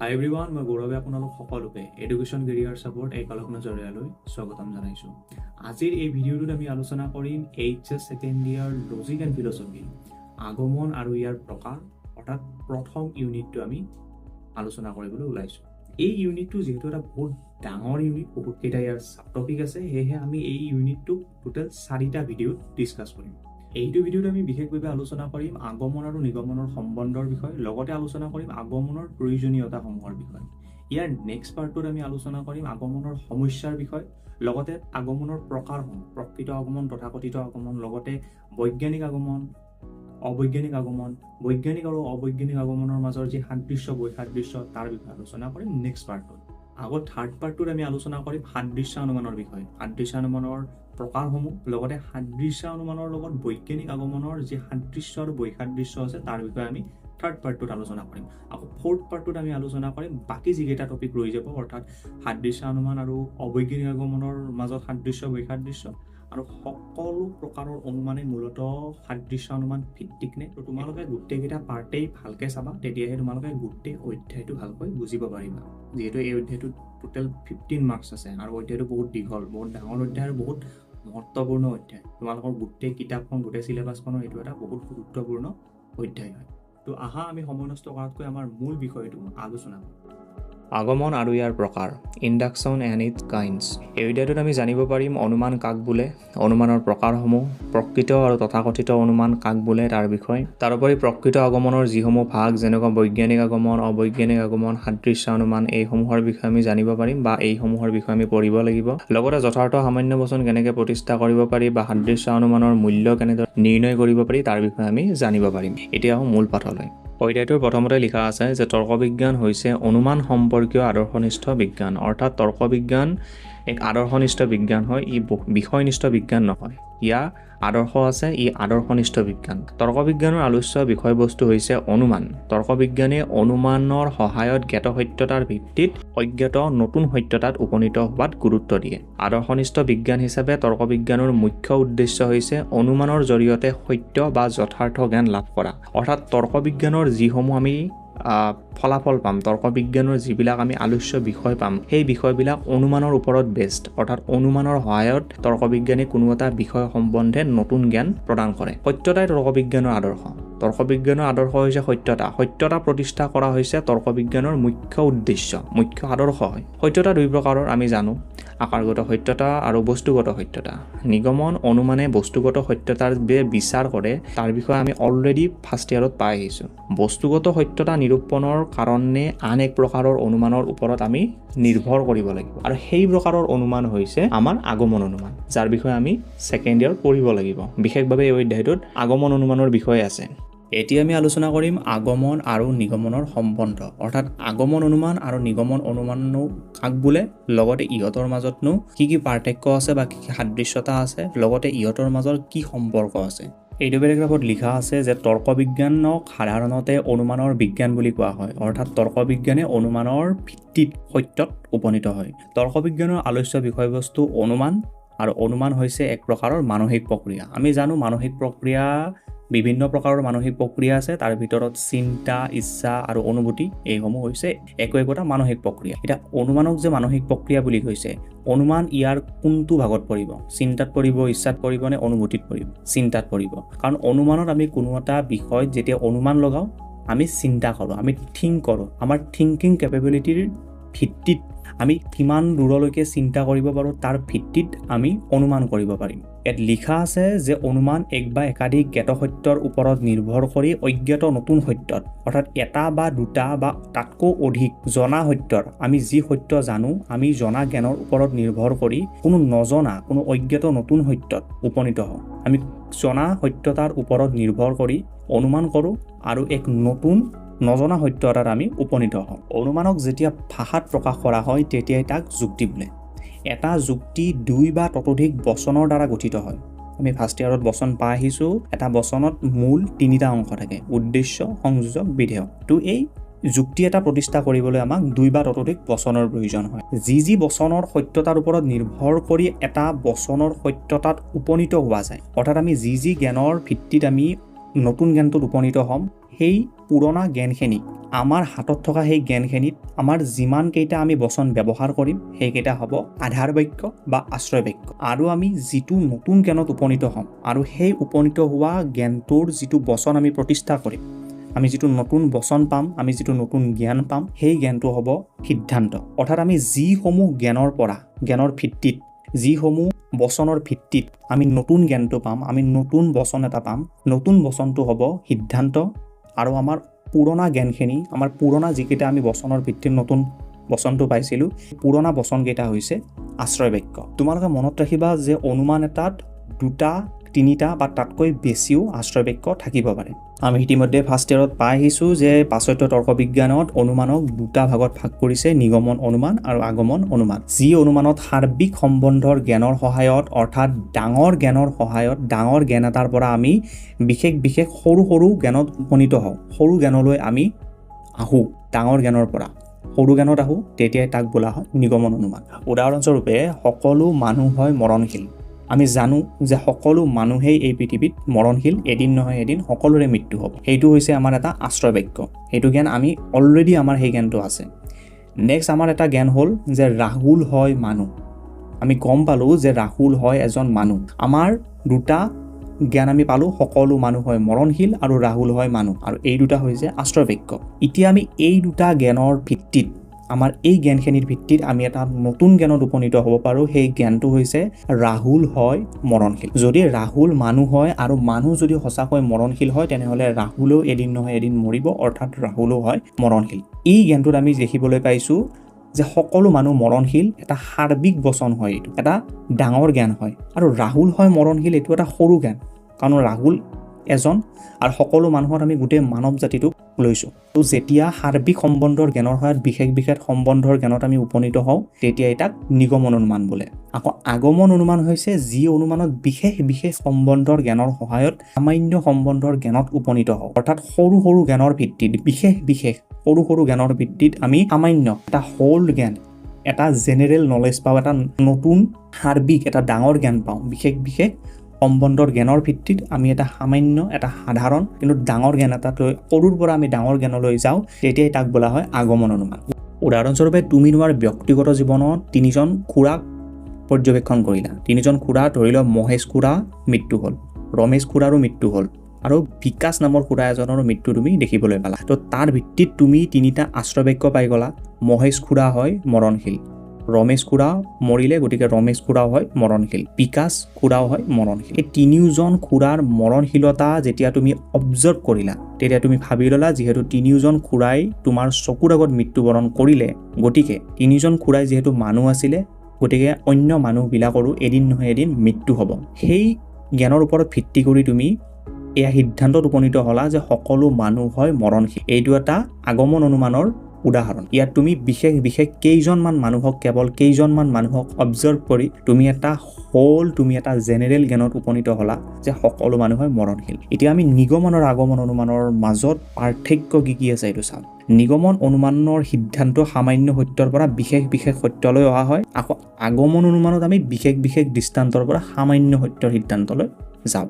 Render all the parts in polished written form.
হাই everyone, মই গৌৰৱে আপোনালোক সকলোকে এডুকেশ্যন কেৰিয়াৰ ছাপোৰ্ট এই কালকনা জৰিয়লৈ স্বাগতম জনাইছোঁ। আজিৰ এই ভিডিঅ'টোত আমি আলোচনা কৰিম HS second year logic and philosophy আগমন আৰু ইয়াৰ প্ৰকাৰ, অৰ্থাৎ প্ৰথম ইউনিটটো আমি আলোচনা কৰিবলৈ ওলাইছোঁ। এই ইউনিটটো যিহেতু এটা বহুত ডাঙৰ ইউনিট, বহুতকেইটা ইয়াৰ ছাব টপিক আছে, সেয়েহে আমি এই ইউনিটটোক টোটেল 4টা ভিডিঅ'ত ডিছকাছ কৰিম। এইটো ভিডিঅ'ত আমি বিশেষভাৱে আলোচনা কৰিম আগমন আৰু নিগমনৰ সম্বন্ধৰ বিষয়, লগতে আলোচনা কৰিম আগমনৰ প্ৰয়োজনীয়তাসমূহৰ বিষয়। ইয়াৰ নেক্সট পাৰ্টটোত আমি আলোচনা কৰিম আগমনৰ সমস্যাৰ বিষয়, লগতে আগমনৰ প্ৰকাৰসমূহ, প্ৰকৃত আগমন, তথাকথিত আগমন, লগতে বৈজ্ঞানিক আগমন, অবৈজ্ঞানিক আগমন, বৈজ্ঞানিক আৰু অবৈজ্ঞানিক আগমনৰ মাজৰ যি সাদৃশ্য বৈসাদৃশ্য তাৰ বিষয়ে আলোচনা কৰিম নেক্সট পাৰ্টটোত। আগত থাৰ্ড পাৰ্টটোত আমি আলোচনা কৰিম সাদৃশ্যানুমানৰ বিষয়ে, সাদৃশ্যানুমানৰ প্ৰকাৰসমূহ, লগতে সাদৃশ্যানুমানৰ লগত বৈজ্ঞানিক আগমনৰ যি সাদৃশ্য আৰু বৈসাদৃশ্য আছে তাৰ বিষয়ে আমি থাৰ্ড পাৰ্টটোত আলোচনা কৰিম। আকৌ ফ'ৰ্থ পাৰ্টটোত আমি আলোচনা কৰিম বাকী যিকেইটা টপিক ৰৈ যাব, অৰ্থাৎ সাদৃশ্যানুমান আৰু অবৈজ্ঞানিক আগমনৰ মাজত সাদৃশ্য বৈসাদৃশ্য আৰু সকলো প্ৰকাৰৰ অনুমানে মূলতঃ সাদৃশ্যানুমান ভিত্তিক নে। তো তোমালোকে গোটেইকেইটা পাৰ্টেই ভালকৈ চাবা, তেতিয়াহে তোমালোকে গোটেই অধ্যায়টো ভালকৈ বুজিব পাৰিবা। যিহেতু এই অধ্যায়টোত টোটেল 15 মাৰ্কছ আছে আৰু অধ্যায়টো বহুত দীঘল, বহুত ডাঙৰ অধ্যায় আৰু বহুত মহত্বপূৰ্ণ অধ্যায়। তোমালোকৰ গোটেই কিতাপখন, গোটেই চিলেবাছখনৰ এইটো এটা বহুত গুৰুত্বপূৰ্ণ অধ্যায় হয়। তো আহা আমি সময় নষ্ট কৰাতকৈ আমাৰ মূল বিষয়টো আলোচনা কৰোঁ। আগমন আৰু ইয়াৰ প্ৰকাৰ, ইণ্ডাকশ্যন এণ্ড ইটছ কাইণ্ডছ। এই অধ্যায়টোত আমি জানিব পাৰিম অনুমান কাক বোলে, অনুমানৰ প্ৰকাৰসমূহ, প্ৰকৃত আৰু তথাকথিত অনুমান কাক বোলে তাৰ বিষয়ে। তাৰোপৰি প্ৰকৃত আগমনৰ যিসমূহ ভাগ, যেনেকুৱা বৈজ্ঞানিক আগমন, অবৈজ্ঞানিক আগমন, সাদৃশ্যানুমান, এইসমূহৰ বিষয়ে আমি জানিব পাৰিম বা এইসমূহৰ বিষয়ে আমি পঢ়িব লাগিব। লগতে যথাৰ্থ সামান্য বচন কেনেকৈ প্ৰতিষ্ঠা কৰিব পাৰি বা সাদৃশ্যানুমানৰ মূল্য কেনেদৰে নিৰ্ণয় কৰিব পাৰি তাৰ বিষয়ে আমি জানিব পাৰিম। এতিয়া মূল পাঠলৈ। অধ্যায়টোৰ প্ৰথমতে লিখা আছে যে তৰ্কবিজ্ঞান হৈছে অনুমান সম্পৰ্কীয় আদৰ্শনিষ্ঠ বিজ্ঞান, অৰ্থাৎ তৰ্কবিজ্ঞান এক আদৰ্শনিষ্ঠ বিজ্ঞান হয়, ই বিষয়নিষ্ঠ বিজ্ঞান নহয়। ইয়াৰ আদৰ্শ আছে, ই আদৰ্শনিষ্ঠ বিজ্ঞান। তৰ্কবিজ্ঞানৰ আলোচ্য বিষয়বস্তু হৈছে অনুমান। তৰ্কবিজ্ঞানে অনুমানৰ সহায়ত জ্ঞাত সত্যতাৰ ভিত্তিত অজ্ঞাত নতুন সত্যতাত উপনীত হোৱাত গুৰুত্ব দিয়ে। আদৰ্শনিষ্ঠ বিজ্ঞান হিচাপে তৰ্কবিজ্ঞানৰ মুখ্য উদ্দেশ্য হৈছে অনুমানৰ জৰিয়তে সত্য বা যথাৰ্থ জ্ঞান লাভ কৰা। অৰ্থাৎ তৰ্কবিজ্ঞানৰ যিসমূহ আমি ফলাফল পাম, তৰ্কবিজ্ঞানৰ যিবিলাক আমি আলোচ্য বিষয় পাম, সেই বিষয়বিলাক অনুমানৰ ওপৰত বেষ্ট, অৰ্থাৎ অনুমানৰ সহায়ত তৰ্কবিজ্ঞানে কোনো এটা বিষয় সম্বন্ধে নতুন জ্ঞান প্ৰদান কৰে। সত্যতাই তৰ্কবিজ্ঞানৰ আদৰ্শ। তৰ্কবিজ্ঞানৰ আদৰ্শ হৈছে সত্যতা। সত্যতা প্ৰতিষ্ঠা কৰা হৈছে তৰ্কবিজ্ঞানৰ মুখ্য উদ্দেশ্য, মুখ্য আদৰ্শ হয়। সত্যতা দুই প্ৰকাৰৰ আমি জানো, আকাৰগত সত্যতা আৰু বস্তুগত সত্যতা। নিগমন অনুমানে বস্তুগত সত্যতাৰ বিচাৰ কৰে, তাৰ বিষয়ে আমি অলৰেডি ফাৰ্ষ্ট ইয়াৰত পাই আহিছোঁ। বস্তুগত সত্যতা নিৰূপণৰ কাৰণে আন এক প্ৰকাৰৰ অনুমানৰ ওপৰত আমি নিৰ্ভৰ কৰিব লাগিব, আৰু সেই প্ৰকাৰৰ অনুমান হৈছে আমাৰ আগমন অনুমান, যাৰ বিষয়ে আমি ছেকেণ্ড ইয়াৰ পঢ়িব লাগিব। বিশেষভাৱে এই অধ্যায়টোত আগমন অনুমানৰ বিষয়ে আছে। এতিয়া আমি আলোচনা কৰিম আগমন আৰু নিগমনৰ সম্বন্ধ, অৰ্থাৎ আগমন অনুমান আৰু নিগমন অনুমাননো কাক বোলে, লগতে ইহঁতৰ মাজতনো কি কি পাৰ্থক্য আছে বা কি কি সাদৃশ্যতা আছে, লগতে ইহঁতৰ মাজৰ কি সম্পৰ্ক আছে। এইটো পেৰেগ্ৰাফত লিখা আছে যে তৰ্কবিজ্ঞানক সাধাৰণতে অনুমানৰ বিজ্ঞান বুলি কোৱা হয়, অৰ্থাৎ তৰ্কবিজ্ঞানে অনুমানৰ ভিত্তিত সত্যত উপনীত হয়। তৰ্কবিজ্ঞানৰ আলোচ্য বিষয়বস্তু অনুমান, আৰু অনুমান হৈছে এক প্ৰকাৰৰ মানসিক প্ৰক্ৰিয়া। আমি জানো মানসিক প্ৰক্ৰিয়া, বিভিন্ন প্ৰকাৰৰ মানসিক প্ৰক্ৰিয়া আছে, তাৰ ভিতৰত চিন্তা, ইচ্ছা আৰু অনুভূতি, এইসমূহ হৈছে একোটা মানসিক প্ৰক্ৰিয়া। এতিয়া অনুমানক যে মানসিক প্ৰক্ৰিয়া বুলি কৈছে, অনুমান ইয়াৰ কোনটো ভাগত পৰিব? চিন্তাত পৰিব, ইচ্ছাত পৰিব নে অনুভূতিত পৰিব? চিন্তাত পৰিব। কাৰণ অনুমানত আমি কোনো এটা বিষয়ত যেতিয়া অনুমান লগাওঁ, আমি চিন্তা কৰোঁ, আমি থিংক কৰোঁ। আমাৰ থিংকিং কেপেবিলিটিৰ ভিত্তিত আমি কিমান দূৰলৈকে চিন্তা কৰিব পাৰোঁ তাৰ ভিত্তিত আমি অনুমান কৰিব পাৰিম। ইয়াত লিখা আছে যে অনুমান এক বা একাধিক জ্ঞাত সত্যৰ ওপৰত নিৰ্ভৰ কৰি অজ্ঞাত নতুন সত্যত, অৰ্থাৎ এটা বা দুটা বা তাতকৈ অধিক জনা সত্যৰ, আমি যি সত্য জানো, আমি জনা জ্ঞানৰ ওপৰত নিৰ্ভৰ কৰি কোনো নজনা, কোনো অজ্ঞাত নতুন সত্যত উপনীত হওঁ। আমি জনা সত্যতাৰ ওপৰত নিৰ্ভৰ কৰি অনুমান কৰোঁ আৰু এক নতুন নজনা সত্য এটাত আমি উপনীত হওঁ। অনুমানক যেতিয়া ভাষাত প্ৰকাশ কৰা হয় তেতিয়াই তাক যুক্তি বোলে। এটা যুক্তি দুই বা ততোধিক বচনৰ দ্বাৰা গঠিত হয়। আমি ফাৰ্ষ্ট ইয়াৰত বচন পাই আহিছোঁ, এটা বচনত মূল 3টা অংশ থাকে, উদ্দেশ্য, সংযোজক, বিধেয়। তো এই যুক্তি এটা প্ৰতিষ্ঠা কৰিবলৈ আমাক দুই বা ততোধিক বচনৰ প্ৰয়োজন হয়। যি বচনৰ সত্যতাৰ ওপৰত নিৰ্ভৰ কৰি এটা বচনৰ সত্যতাত উপনীত হোৱা যায়, অৰ্থাৎ আমি যি জ্ঞানৰ ভিত্তিত আমি নতুন জ্ঞানটোত উপনীত হ'ম, সেই পুৰণা জ্ঞানখিনি আমাৰ হাতত থকা সেই জ্ঞানখিনিত আমাৰ যিমান কেইটা আমি বচন ব্যৱহাৰ কৰিম সেইকেইটা হ'ব আধাৰ বাক্য বা আশ্ৰয় বাক্য আৰু আমি যিটো নতুন জ্ঞানত উপনীত হ'ম আৰু সেই উপনীত হোৱা জ্ঞানটোৰ যিটো বচন আমি প্ৰতিষ্ঠা কৰিম আমি যিটো নতুন বচন পাম আমি যিটো নতুন জ্ঞান পাম সেই জ্ঞানটো হ'ব সিদ্ধান্ত অৰ্থাৎ আমি যিসমূহ জ্ঞানৰ পৰা জ্ঞানৰ ভিত্তিত যিসমূহ বচনৰ ভিত্তিত আমি নতুন জ্ঞানটো পাম আমি নতুন বচন এটা পাম নতুন বচনটো হ'ব সিদ্ধান্ত আৰু আমাৰ পুৰণা জ্ঞানখিনি আমাৰ পুৰণা যিকেইটা আমি বচনৰ ভিত্তিত নতুন বচনটো পাইছিলোঁ পুৰণা বচনকেইটা হৈছে আশ্ৰয় বাক্য তোমালোকে মনত ৰাখিবা যে অনুমান এটাত দুটা তিনিটা বা তাতকৈ বেছিও আশ্ৰয় বাক্য থাকিব পাৰে আমি ইতিমধ্যে ফাৰ্ষ্ট ইয়াৰত পাই আহিছোঁ যে পাশ্চাত্য তৰ্ক বিজ্ঞানত অনুমানক দুটা ভাগত ভাগ কৰিছে নিগমন অনুমান আৰু আগমন অনুমান যি অনুমানত সাৰ্বিক সম্বন্ধৰ জ্ঞানৰ সহায়ত অৰ্থাৎ ডাঙৰ জ্ঞানৰ সহায়ত ডাঙৰ জ্ঞান এটাৰ পৰা আমি বিশেষ বিশেষ সৰু সৰু জ্ঞানত উপনীত হওঁ সৰু জ্ঞানলৈ আমি আহোঁ ডাঙৰ জ্ঞানৰ পৰা সৰু জ্ঞানত আহোঁ তেতিয়াই তাক বোলা হয় নিগমন অনুমান উদাহৰণস্বৰূপে সকলো মানুহ হয় মৰণশীল আমি জানো যে সকলো মানুহেই এই পৃথিৱীত মৰণশীল এদিন নহয় এদিন সকলোৰে মৃত্যু হ'ব সেইটো হৈছে আমাৰ এটা আশ্ৰয় বাক্য সেইটো জ্ঞান আমি অলৰেডি আমাৰ সেই জ্ঞানটো আছে নেক্সট আমাৰ এটা জ্ঞান হ'ল যে ৰাহুল হয় মানুহ আমি গম পালোঁ যে ৰাহুল হয় এজন মানুহ আমাৰ দুটা জ্ঞান আমি পালোঁ সকলো মানুহ হয় মৰণশীল আৰু ৰাহুল হয় মানুহ আৰু এই দুটা হৈছে আশ্ৰয় বাক্য এতিয়া আমি এই দুটা জ্ঞানৰ ভিত্তিত আমাৰ এই জ্ঞানখিনিৰ ভিত্তিত আমি এটা নতুন জ্ঞানত উপনীত হ'ব পাৰোঁ সেই জ্ঞানটো হৈছে ৰাহুল হয় মৰণশীল যদি ৰাহুল মানুহ হয় আৰু মানুহ যদি সঁচাকৈ মৰণশীল হয় তেনেহ'লে ৰাহুলেও এদিন নহয় এদিন মৰিব অৰ্থাৎ ৰাহুলো হয় মৰণশীল এই জ্ঞানটোত আমি দেখিবলৈ পাইছোঁ যে সকলো মানুহ মৰণশীল এটা সাৰ্বিক বচন হয় এইটো এটা ডাঙৰ জ্ঞান হয় আৰু ৰাহুল হয় মৰণশীল এইটো এটা সৰু জ্ঞান কাৰণ ৰাহুল এজন আৰু সকলো মানুহত আমি গোটেই মানৱ জাতিটোক লৈছোঁ তো যেতিয়া সাৰ্বিক সম্বন্ধৰ জ্ঞানৰ সহায়ত বিশেষ বিশেষ সম্বন্ধৰ জ্ঞানত আমি উপনীত হওঁ তেতিয়া তাক নিগমন অনুমান বোলে আকৌ আগমন অনুমান হৈছে যি অনুমানত বিশেষ বিশেষ সম্বন্ধৰ জ্ঞানৰ সহায়ত সামান্য সম্বন্ধৰ জ্ঞানত উপনীত হওঁ অৰ্থাৎ সৰু সৰু জ্ঞানৰ ভিত্তিত বিশেষ বিশেষ সৰু সৰু জ্ঞানৰ ভিত্তিত আমি সামান্য এটা হোল জ্ঞান এটা জেনেৰেল নলেজ পাওঁ এটা নতুন সাৰ্বিক এটা ডাঙৰ জ্ঞান পাওঁ বিশেষ বিশেষ সম্বন্ধৰ জ্ঞানৰ ভিত্তিত আমি এটা সামান্য এটা সাধাৰণ কিন্তু ডাঙৰ জ্ঞান এটা লৈ সৰুৰ পৰা আমি ডাঙৰ জ্ঞানলৈ যাওঁ তেতিয়াই তাক বোলা হয় আগমন অনুমান উদাহৰণস্বৰূপে তুমি তোমাৰ ব্যক্তিগত জীৱনত তিনিজন খুৰাক পৰ্যবেক্ষণ কৰিলা তিনিজন খুৰা ধৰি লোৱা মহেশ খুৰা মৃত্যু হ'ল ৰমেশ খুৰাৰো মৃত্যু হ'ল আৰু বিকাশ নামৰ খুৰা এজনৰো মৃত্যু তুমি দেখিবলৈ পালা তো তাৰ ভিত্তিত তুমি তিনিটা আশ্ৰয় বাক্য পাই গ'লা মহেশ খুৰা হয় মৰণশীল ৰমেশ খুৰা মৰিলে গতিকে ৰমেশ খুৰাও হয় মৰণশীল বিকাশ খুৰাও হয় মৰণশীল এই তিনিওজন খুৰাৰ মৰণশীলতা যেতিয়া তুমি অবজাৰ্ভ কৰিলা তেতিয়া তুমি ভাবি ল'লা যিহেতু তিনিওজন খুৰাই তোমাৰ চকুৰ আগত মৃত্যুবৰণ কৰিলে গতিকে তিনিজন খুৰাই যিহেতু মানুহ আছিলে গতিকে অন্য মানুহবিলাকৰো এদিন নহয় এদিন মৃত্যু হ'ব সেই জ্ঞানৰ ওপৰত ভিত্তি কৰি তুমি এয়া সিদ্ধান্তত উপনীত হ'লা যে সকলো মানুহ হয় মৰণশীল এইটো এটা আগমন অনুমানৰ উদাহৰণ ইয়াত তুমি বিশেষ বিশেষ কেইজনমান মানুহক কেৱল কেইজনমান মানুহক অবজাৰ্ভ কৰি তুমি এটা জেনেৰেল জ্ঞানত উপনীত হ'লা যে সকলো মানুহ হয় মৰণশীল এতিয়া আমি নিগমন আৰু আগমন অনুমানৰ মাজত পাৰ্থক্য কি আছে এইটো চাম নিগমন অনুমানৰ সিদ্ধান্ত সামান্য সত্যৰ পৰা বিশেষ বিশেষ সত্যলৈ অহা হয় আকৌ আগমন অনুমানত আমি বিশেষ বিশেষ দৃষ্টান্তৰ পৰা সামান্য সত্যৰ সিদ্ধান্তলৈ যাওঁ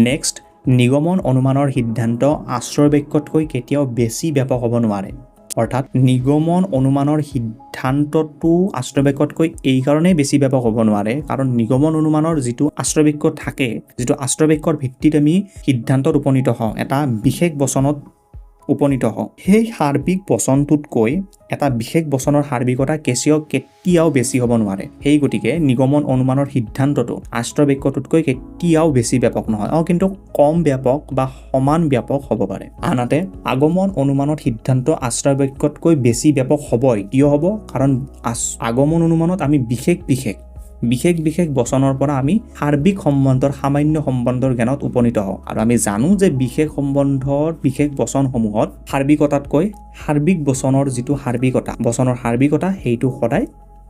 নেক্সট নিগমন অনুমানৰ সিদ্ধান্ত আশ্ৰয় বাক্যতকৈ কেতিয়াও বেছি ব্যাপক হ'ব নোৱাৰে অৰ্থাৎ নিগমন অনুমানৰ সিদ্ধান্তটো আশ্ৰয় বাক্যতকৈ এই কাৰণেই বেছি ব্যাপক হ'ব নোৱাৰে কাৰণ নিগমন অনুমানৰ যিটো আশ্ৰয় বাক্য থাকে যিটো আশ্ৰয় বাক্যৰ ভিত্তিত আমি সিদ্ধান্তত উপনীত হওঁ এটা বিশেষ বচনত উপনীত হওঁ সেই সাৰ্বিক বচনটোতকৈ এটা বিশেষ বচনৰ সাৰ্বিকতা কেতিয়াও বেছি হ'ব নোৱাৰে সেই গতিকে নিগমন অনুমানৰ সিদ্ধান্তটো আশ্ৰয় বাক্যটোতকৈ কেতিয়াও বেছি ব্যাপক নহয় কিন্তু কম ব্যাপক বা সমান ব্যাপক হ'ব পাৰে আনহাতে আগমন অনুমানত সিদ্ধান্ত আশ্ৰয় বাক্যতকৈ বেছি ব্যাপক হ'বই কিয় হ'ব কাৰণ আগমন অনুমানত আমি বিশেষ বিশেষ বচনৰ পৰা আমি সাৰ্বিক সম্বন্ধৰ সামান্য সম্বন্ধৰ জ্ঞানত উপনীত হওঁ আৰু আমি জানো যে বিশেষ সম্বন্ধৰ বিশেষ বচনসমূহত সাৰ্বিকতাতকৈ সাৰ্বিক বচনৰ যিটো বচনৰ সাৰ্বিকতা সেইটো সদায়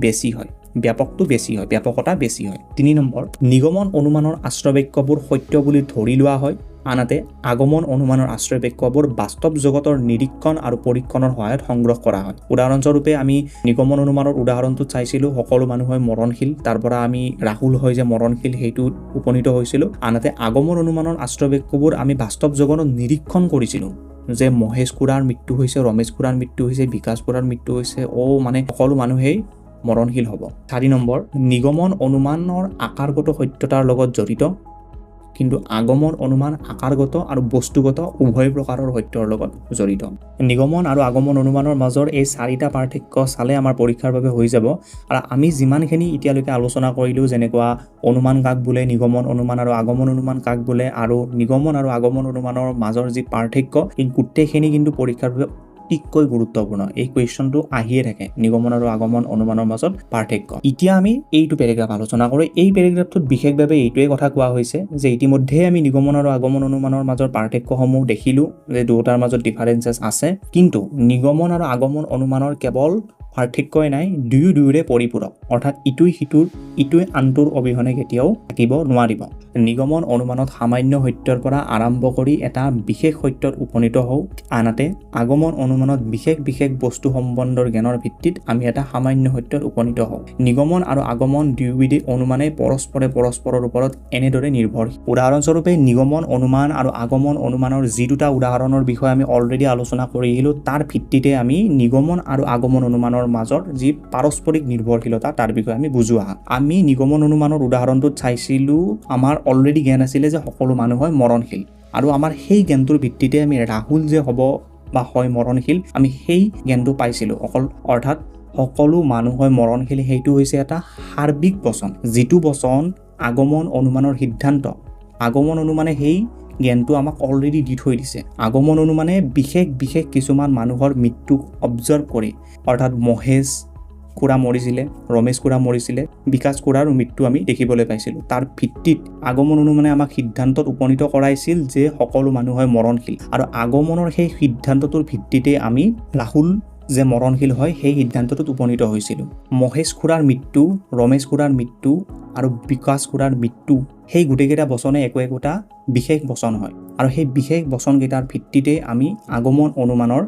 বেছি হয়, ব্যাপকটো বেছি হয়, ব্যাপকতা বেছি হয়। 3 নম্বৰ, নিগমন অনুমানৰ আশ্ৰয় বাক্যবোৰ সত্য বুলি ধৰি লোৱা হয়, আনহাতে আগমন অনুমানৰ আশ্ৰয় বাক্যবোৰ বাস্তৱ জগতৰ নিৰীক্ষণ আৰু পৰীক্ষণৰ সহায়ত সংগ্ৰহ কৰা হয়। উদাহৰণস্বৰূপে আমি নিগমন অনুমানৰ উদাহৰণটো চাইছিলোঁ, সকলো মানুহ হয় মৰণশীল, তাৰ পৰা আমি ৰাহুল হয় যে মৰণশীল সেইটো উপনীত হৈছিলোঁ। আনহাতে আগমন অনুমানৰ আশ্ৰয় বাক্যবোৰ আমি বাস্তৱ জগতত নিৰীক্ষণ কৰিছিলোঁ, যে মহেশ খুৰাৰ মৃত্যু হৈছে, ৰমেশ খুৰাৰ মৃত্যু হৈছে, বিকাশ খুৰাৰ মৃত্যু হৈছে, মানে সকলো মানুহেই মৰণশীল হ'ব। 4 নম্বৰ, নিগমন অনুমানৰ আকাৰগত সত্যতাৰ লগত জড়িত, কিন্তু আগমন অনুমান আকাৰগত আৰু বস্তুগত উভয় প্ৰকাৰৰ সত্যৰ লগত জড়িত। নিগমন আৰু আগমন অনুমানৰ মাজৰ এই 4টা পাৰ্থক্য চালে আমাৰ পৰীক্ষাৰ বাবে হৈ যাব। আৰু আমি যিমানখিনি এতিয়ালৈকে আলোচনা কৰিলোঁ, যেনেকুৱা অনুমান কাক বোলে, নিগমন অনুমান আৰু আগমন অনুমান কাক বোলে, আৰু নিগমন আৰু আগমন অনুমানৰ মাজৰ যি পাৰ্থক্য, এই গোটেইখিনি কিন্তু পৰীক্ষাৰ বাবে অতিকৈ গুৰুত্বপূৰ্ণ। এই কুৱেশ্যনটো আহিয়ে থাকে, নিগমন আৰু আগমন অনুমানৰ মাজত পাৰ্থক্য। এতিয়া আমি এইটো পেৰেগ্ৰাফ আলোচনা কৰোঁ। এই পেৰেগ্ৰাফটোত বিশেষভাৱে এইটোৱে কথা কোৱা হৈছে যে ইতিমধ্যে আমি নিগমন আৰু আগমন অনুমানৰ মাজৰ পাৰ্থক্যসমূহ দেখিলোঁ, যে দুয়োটাৰ মাজত ডিফাৰেঞ্চেছ আছে, কিন্তু নিগমন আৰু আগমন অনুমানৰ কেৱল পাৰ্থক্যই নাই, দুয়োৰে পৰিপূৰক, অৰ্থাৎ ইটোৱে আনটোৰ অবিহনে কেতিয়াও থাকিব নোৱাৰিব। নিগমন অনুমানত সামান্য সত্যৰ পৰা আৰম্ভ কৰি এটা বিশেষ সত্যত উপনীত হওঁ, আনহাতে আগমন অনুমানত বিশেষ বস্তু সম্বন্ধৰ জ্ঞানৰ ভিত্তিত আমি এটা সামান্য সত্যত উপনীত হওঁ। নিগমন আৰু আগমন দুয়োবিধ অনুমানে পৰস্পৰৰ ওপৰত এনেদৰে নিৰ্ভৰশীল। উদাহৰণস্বৰূপে নিগমন অনুমান আৰু আগমন অনুমানৰ যি দুটা উদাহৰণৰ বিষয়ে আমি অলৰেডি আলোচনা কৰিছিলোঁ, তাৰ ভিত্তিতে আমি নিগমন আৰু আগমন অনুমানৰ মাজৰ যি পাৰস্পৰিক নিৰ্ভৰশীলতা তাৰ বিষয়ে আমি বুজো আহা। আমি নিগমন অনুমানৰ উদাহৰণটোত চাইছিলোঁ, আমাৰ অলৰেডি জ্ঞান আছিলে যে সকলো মানুহ হয় মৰণশীল, আৰু আমাৰ সেই জ্ঞানটোৰ ভিত্তিতে আমি ৰাহুল যে হ'ব বা হয় মৰণশীল, আমি সেই জ্ঞানটো পাইছিলোঁ। অৰ্থাৎ সকলো মানুহ হয় মৰণশীল, সেইটো হৈছে এটা সাৰ্বিক বচন, যিটো বচন আগমন অনুমানৰ সিদ্ধান্ত। আগমন অনুমানে সেই জ্ঞানটো আমাক অলৰেডি দি থৈ দিছে। আগমন অনুমানে বিশেষ কিছুমান মানুহৰ মৃত্যুক অবজাৰ্ভ কৰি, অৰ্থাৎ মহেশ খুৰা মৰিছিলে, ৰমেশ খুৰা মৰিছিলে, বিকাশ খুৰাৰ মৃত্যু আমি দেখিবলৈ পাইছিলোঁ। তাৰ ভিত্তিত আগমন অনুমানে আমাক সিদ্ধান্তত উপনীত কৰাইছিল যে সকলো মানুহ হয় মৰণশীল, আৰু আগমনৰ সেই সিদ্ধান্তটোৰ ভিত্তিতে আমি ৰাহুল যে মৰণশীল হয় সেই সিদ্ধান্তটোত উপনীত হৈছিলোঁ। মহেশ খুৰাৰ মৃত্যু, ৰমেশ খুৰাৰ মৃত্যু আৰু বিকাশ খুৰাৰ মৃত্যু, সেই গোটেইকেইটা বচনে একোটা বিশেষ বচন হয়, আৰু সেই বিশেষ বচনকেইটাৰ ভিত্তিতে আমি আগমন অনুমানৰ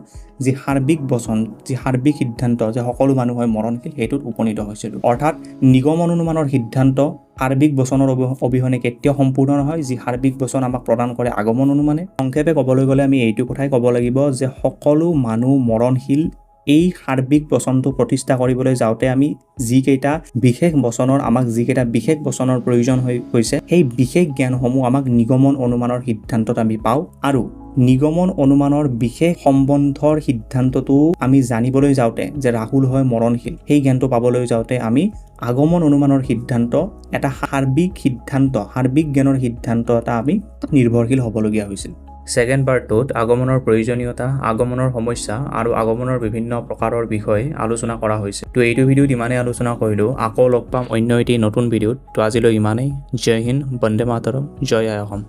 যি সাৰ্বিক বচন, যি সাৰ্বিক সিদ্ধান্ত যে সকলো মানুহ হয় মৰণশীল, সেইটোত উপনীত হৈছিলোঁ। অৰ্থাৎ নিগমন অনুমানৰ সিদ্ধান্ত সাৰ্বিক বচনৰ অবিহনে কেতিয়াও সম্পূৰ্ণ নহয়, যি সাৰ্বিক বচন আমাক প্ৰদান কৰে আগমন অনুমানে। সংক্ষেপে ক'বলৈ গ'লে আমি এইটো কথাই ক'ব লাগিব যে সকলো মানুহ মৰণশীল, এই সাৰ্বিক বচনটো প্ৰতিষ্ঠা কৰিবলৈ যাওঁতে আমি যিকেইটা বিশেষ বচনৰ প্ৰয়োজন হৈছে, সেই বিশেষ জ্ঞানসমূহ আমাক নিগমন অনুমানৰ সিদ্ধান্তত আমি পাওঁ, আৰু নিগমন অনুমানৰ বিশেষ সম্বন্ধৰ সিদ্ধান্তটো আমি জানিবলৈ যাওঁতে যে ৰাহুল হয় মৰণশীল, সেই জ্ঞানটো পাবলৈ যাওঁতে আমি আগমন অনুমানৰ সিদ্ধান্ত, এটা সাৰ্বিক জ্ঞানৰ সিদ্ধান্ত এটা আমি নিৰ্ভৰশীল হ'বলগীয়া হৈছিল। ছেকেণ্ড পাৰ্টটোত আগমনৰ প্ৰয়োজনীয়তা, আগমনৰ সমস্যা আৰু আগমনৰ বিভিন্ন প্ৰকাৰৰ বিষয়ে আলোচনা কৰা হৈছে। তো এইটো ভিডিঅ'ত ইমানেই আলোচনা কৰিলোঁ, আকৌ লগ পাম অন্য এটি নতুন ভিডিঅ'ত। তো আজিলৈ ইমানেই। জয় হিন্দ, বন্দে মাতৰম, জয় আই অসম।